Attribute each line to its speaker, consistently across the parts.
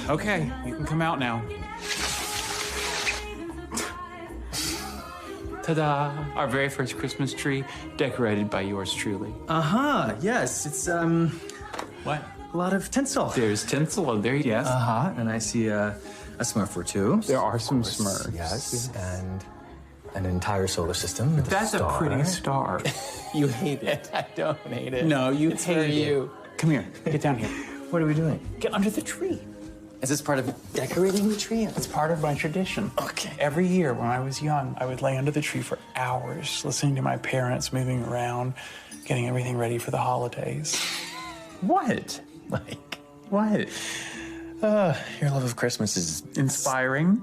Speaker 1: Okay, you can come out now. Ta-da! Our very first Christmas tree, decorated by yours truly.
Speaker 2: Uh-huh, yes, it's,
Speaker 1: What?
Speaker 2: a lot of tinsel.
Speaker 1: There's tinsel, and there, yes.
Speaker 2: Uh-huh, and I see a Smurf or two.
Speaker 1: There are some Smurfs.
Speaker 2: Yes, and an entire solar system with
Speaker 1: That's a pretty star.
Speaker 3: You hate it. I don't hate it.
Speaker 1: No, you
Speaker 3: It's
Speaker 1: hate
Speaker 3: for
Speaker 1: it.
Speaker 3: you.
Speaker 1: Come here, get down here.
Speaker 2: What are we doing?
Speaker 1: Get under the tree.
Speaker 3: Is this part of decorating the tree?
Speaker 1: It's part of my tradition.
Speaker 3: Okay.
Speaker 1: Every year when I was young, I would lay under the tree for hours, listening to my parents moving around, getting everything ready for the holidays.
Speaker 2: What? Like, what? Your love of Christmas is
Speaker 1: Inspiring?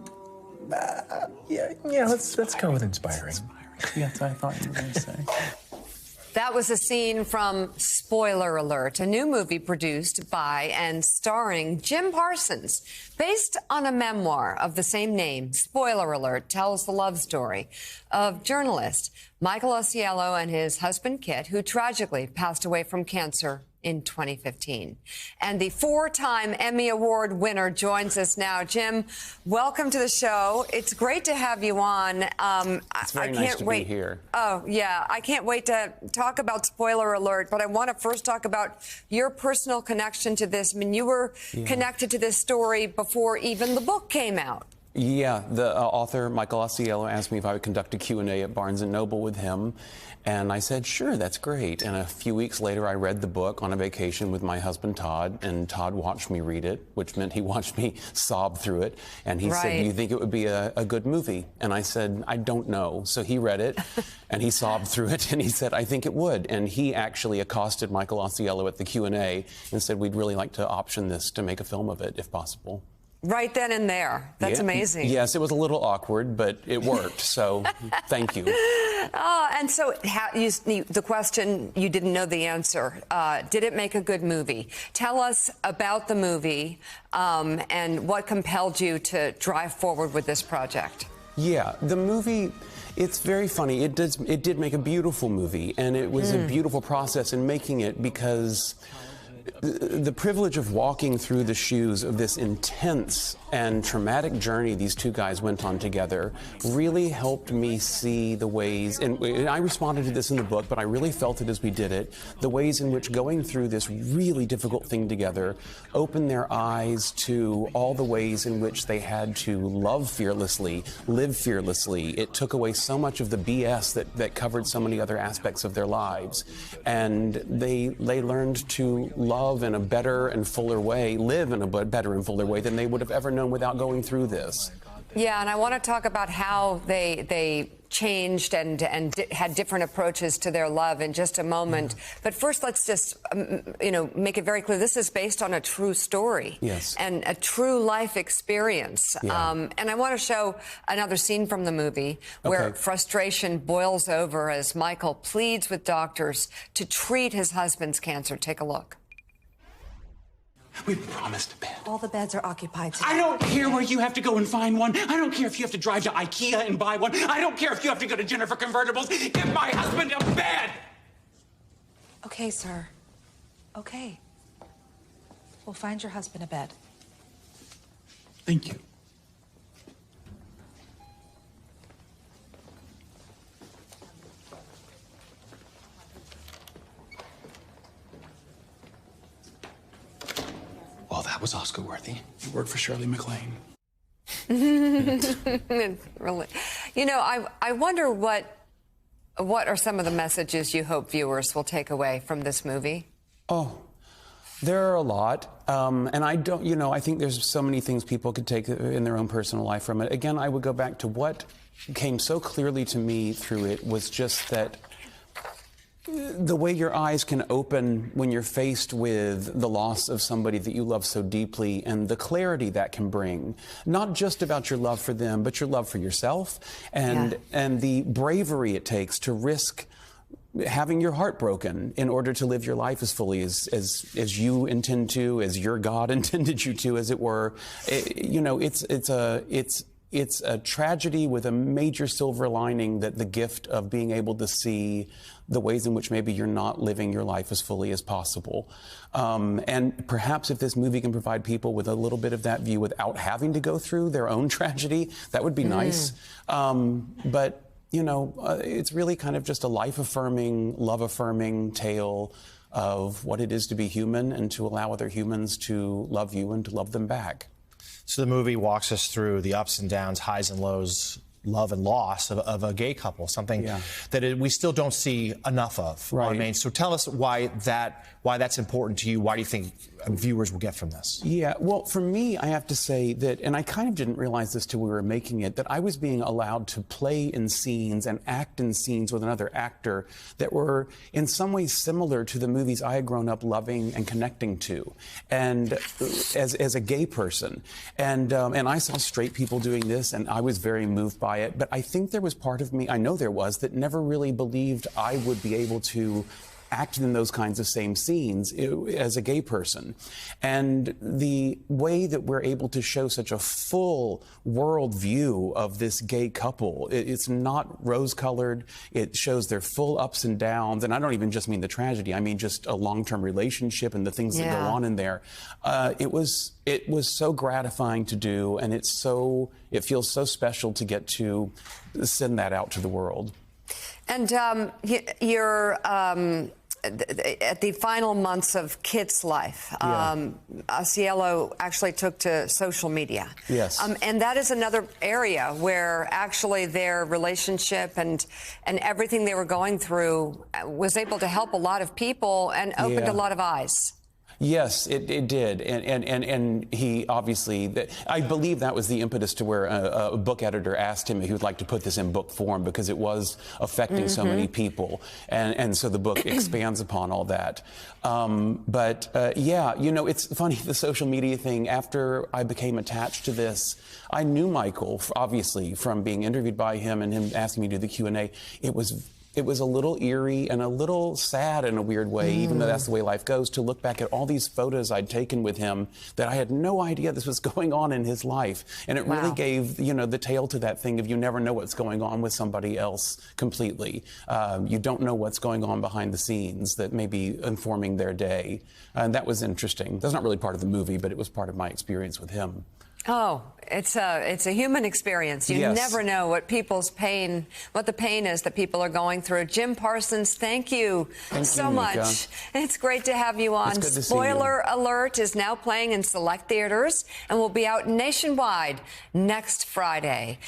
Speaker 2: yeah. Let's go with inspiring.
Speaker 1: Yeah, that's what I thought you were going to say.
Speaker 4: That was a scene from Spoiler Alert, a new movie produced by and starring Jim Parsons, based on a memoir of the same name. Spoiler Alert tells the love story of journalist Michael Osiello and his husband Kit, who tragically passed away from cancer in 2015. And the four-time Emmy Award winner joins us now. Jim, welcome to the show. It's great to have you on.
Speaker 3: It's very nice to be here.
Speaker 4: Oh, yeah. I can't wait to talk about Spoiler Alert, but I want to first talk about your personal connection to this. I mean, you were connected to this story before even the book came out.
Speaker 3: Yeah, the author, Michael Osiello, asked me if I would conduct a Q&A at Barnes & Noble with him, and I said, sure, that's great. And a few weeks later, I read the book on a vacation with my husband, Todd, and Todd watched me read it, which meant he watched me sob through it, and he said, do you think it would be a good movie? And I said, I don't know. So he read it, and he sobbed through it, and he said, I think it would. And he actually accosted Michael Osiello at the Q&A and said, we'd really like to option this to make a film of it, if possible.
Speaker 4: Right then and there. That's amazing.
Speaker 3: Yes, it was a little awkward, but it worked. So thank you.
Speaker 4: And so the question, you didn't know the answer. Did it make a good movie? Tell us about the movie and what compelled you to drive forward with this project.
Speaker 3: Yeah, the movie, it's very funny. It did make a beautiful movie, and it was a beautiful process in making it because the privilege of walking through the shoes of this intense and traumatic journey these two guys went on together really helped me see the ways, and I responded to this in the book, but I really felt it as we did it, the ways in which going through this really difficult thing together opened their eyes to all the ways in which they had to love fearlessly, live fearlessly. It took away so much of the BS that covered so many other aspects of their lives. And they learned to love in a better and fuller way, live in a better and fuller way than they would have ever known without going through this.
Speaker 4: Yeah, and I want to talk about how they changed and had different approaches to their love in just a moment. But first, let's just, make it very clear. This is based on a true story.
Speaker 3: Yes.
Speaker 4: And a true life experience.
Speaker 3: Yeah.
Speaker 4: And I want to show another scene from the movie where frustration boils over as Michael pleads with doctors to treat his husband's cancer. Take a look.
Speaker 1: We promised a bed.
Speaker 5: All the beds are occupied today.
Speaker 1: I don't care where you have to go and find one. I don't care if you have to drive to IKEA and buy one. I don't care if you have to go to Jennifer Convertibles. Give my husband a bed!
Speaker 5: Okay, sir. Okay. We'll find your husband a bed.
Speaker 1: Thank you. Well, that was Oscar-worthy. You worked for Shirley MacLaine.
Speaker 4: Really, I wonder what are some of the messages you hope viewers will take away from this movie?
Speaker 3: Oh, there are a lot. And I don't, I think there's so many things people could take in their own personal life from it. Again, I would go back to what came so clearly to me through it was just that the way your eyes can open when you're faced with the loss of somebody that you love so deeply and the clarity that can bring, not just about your love for them, but your love for yourself and the bravery it takes to risk having your heart broken in order to live your life as fully as you intend to, as your God intended you to, as it were. it's a tragedy with a major silver lining, that the gift of being able to see the ways in which maybe you're not living your life as fully as possible. And perhaps if this movie can provide people with a little bit of that view without having to go through their own tragedy, that would be nice. But, you know, it's really kind of just a life-affirming, love-affirming tale of what it is to be human and to allow other humans to love you and to love them back.
Speaker 2: So the movie walks us through the ups and downs, highs and lows, love and loss of a gay couple, something that we still don't see enough of.
Speaker 3: Right.
Speaker 2: I mean, so tell us why that's important to you. Why do you think viewers will get from this?
Speaker 3: Yeah, well, for me, I have to say that, and I kind of didn't realize this till we were making it, that I was being allowed to play in scenes and act in scenes with another actor that were in some ways similar to the movies I had grown up loving and connecting to, and as a gay person. And I saw straight people doing this, and I was very moved by it. But I think there was part of me, I know there was, that never really believed I would be able to act in those kinds of same scenes as a gay person. And the way that we're able to show such a full world view of this gay couple, it's not rose-colored. It shows their full ups and downs. And I don't even just mean the tragedy. I mean just a long-term relationship and the things that go on in there. It was so gratifying to do, and it feels so special to get to send that out to the world.
Speaker 4: And you're at the final months of Kit's life. Cielo actually took to social media.
Speaker 3: Yes.
Speaker 4: And that is another area where actually their relationship and everything they were going through was able to help a lot of people and opened a lot of eyes.
Speaker 3: Yes, it did, and he obviously, I believe that was the impetus to where a book editor asked him if he would like to put this in book form, because it was affecting so many people, and so the book expands upon all that. Yeah, you know, it's funny, the social media thing. After I became attached to this, I knew Michael, obviously, from being interviewed by him and him asking me to do the Q&A. It was a little eerie and a little sad in a weird way, even though that's the way life goes, to look back at all these photos I'd taken with him that I had no idea this was going on in his life. And it really gave, you know, the tail to that thing of you never know what's going on with somebody else completely. You don't know what's going on behind the scenes that may be informing their day. And that was interesting. That's not really part of the movie, but it was part of my experience with him.
Speaker 4: Oh, it's a human experience. You never know what people's pain, what the pain is that people are going through. Jim Parsons, thank you so much. It's great to have you on. Spoiler Alert is now playing in select theaters and will be out nationwide next Friday.